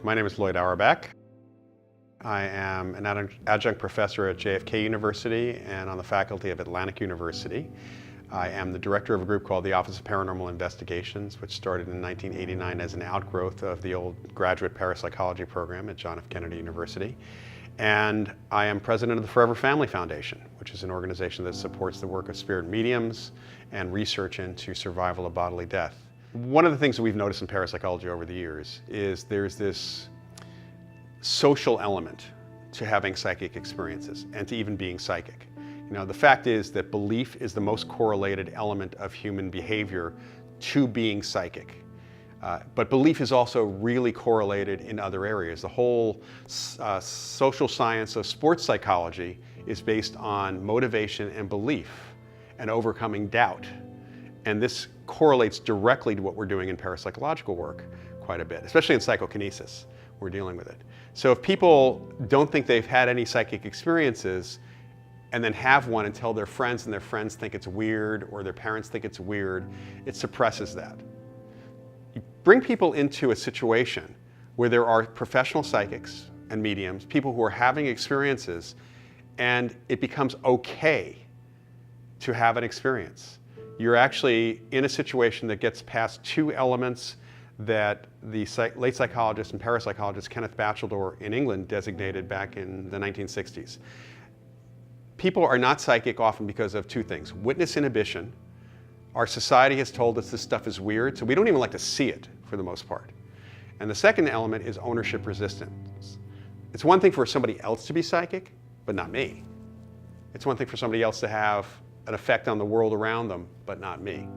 My name is Lloyd Auerbach. I am an adjunct professor at JFK University and on the faculty of Atlantic University. I am the director of a group called the Office of Paranormal Investigations, which started in 1989 as an outgrowth of the old graduate parapsychology program at John F. Kennedy University. And I am president of the Forever Family Foundation, which is an organization that supports the work of spirit mediums and research into survival of bodily death. One of the things that we've noticed in parapsychology over the years is there's this social element to having psychic experiences and to even being psychic. You know, the fact is that belief is the most correlated element of human behavior to being psychic. But belief is also really correlated in other areas. The whole social science of sports psychology is based on motivation and belief and overcoming doubt. And this correlates directly to what we're doing in parapsychological work quite a bit, especially in psychokinesis. We're dealing with it. So if people don't think they've had any psychic experiences and then have one and tell their friends and their friends think it's weird or their parents think it's weird, it suppresses that. You bring people into a situation where there are professional psychics and mediums, people who are having experiences, and it becomes okay to have an experience. You're actually in a situation that gets past two elements that the late psychologist and parapsychologist Kenneth Batchelor in England designated back in the 1960s. People are not psychic often because of two things. Witness inhibition. Our society has told us this stuff is weird, so we don't even like to see it for the most part. And the second element is ownership resistance. It's one thing for somebody else to be psychic, but not me. It's one thing for somebody else to have an effect on the world around them, but not me.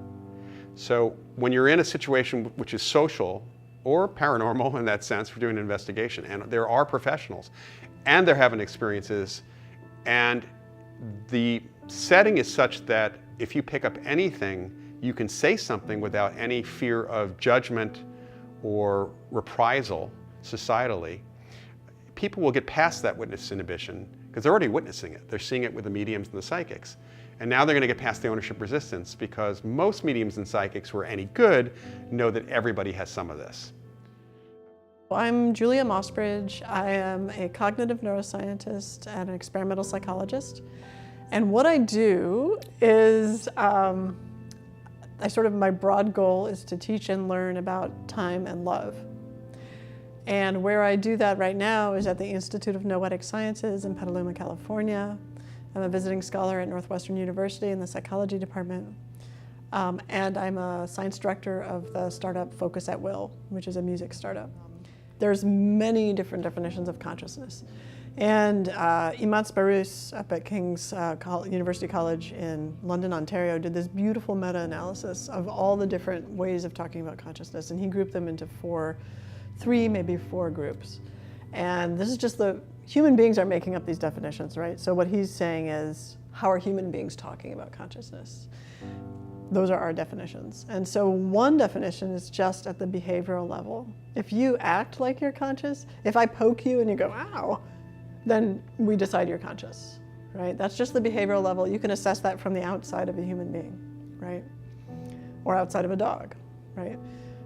So when you're in a situation which is social or paranormal in that sense, we're doing an investigation, and there are professionals, and they're having experiences, and the setting is such that if you pick up anything, you can say something without any fear of judgment or reprisal societally. People will get past that witness inhibition because they're already witnessing it. They're seeing it with the mediums and the psychics. And now they're going to get past the ownership resistance because most mediums and psychics who are any good know that everybody has some of this. I'm Julia Mossbridge. I am a cognitive neuroscientist and an experimental psychologist. And what I do is, my broad goal is to teach and learn about time and love. And where I do that right now is at the Institute of Noetic Sciences in Petaluma, California. I'm a visiting scholar at Northwestern University in the psychology department. And I'm a science director of the startup Focus at Will, which is a music startup. There's many different definitions of consciousness. And Imat Sparus up at King's University College in London, Ontario, did this beautiful meta-analysis of all the different ways of talking about consciousness. And he grouped them into three, maybe four groups. And this is just human beings are making up these definitions, right? So what he's saying is, how are human beings talking about consciousness? Those are our definitions. And so one definition is just at the behavioral level. If you act like you're conscious, if I poke you and you go, ow, then we decide you're conscious, right? That's just the behavioral level. You can assess that from the outside of a human being, right? Or outside of a dog, right?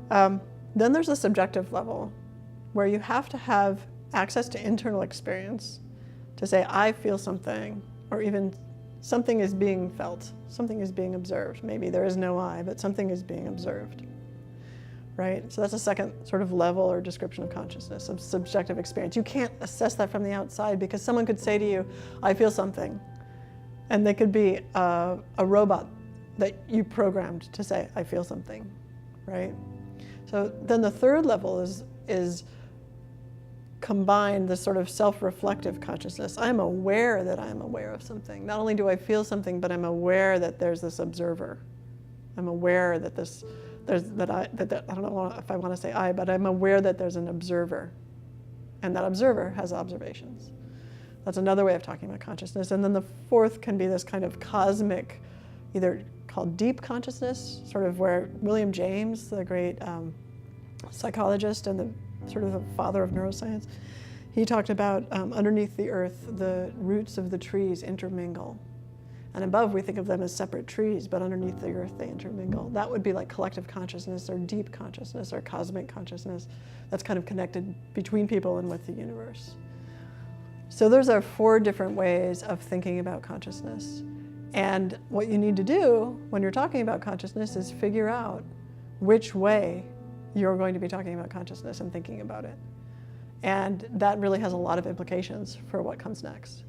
Then there's a subjective level where you have to have access to internal experience to say, I feel something, or even something is being felt, something is being observed. Maybe there is no I, but something is being observed, right? So that's a second sort of level or description of consciousness, of subjective experience. You can't assess that from the outside because someone could say to you, I feel something, and they could be a robot that you programmed to say, I feel something, right? So then the third level is combine this sort of self-reflective consciousness. I'm aware that I'm aware of something. Not only do I feel something, but I'm aware that there's this observer. I'm aware that I don't know if I want to say I, but I'm aware that there's an observer. And that observer has observations. That's another way of talking about consciousness. And then the fourth can be this kind of cosmic, either called deep consciousness, sort of where William James, the great psychologist and the sort of the father of neuroscience, he talked about underneath the earth, the roots of the trees intermingle. And above, we think of them as separate trees, but underneath the earth, they intermingle. That would be like collective consciousness or deep consciousness or cosmic consciousness that's kind of connected between people and with the universe. So those are 4 different ways of thinking about consciousness. And what you need to do when you're talking about consciousness is figure out which way you're going to be talking about consciousness and thinking about it. And that really has a lot of implications for what comes next.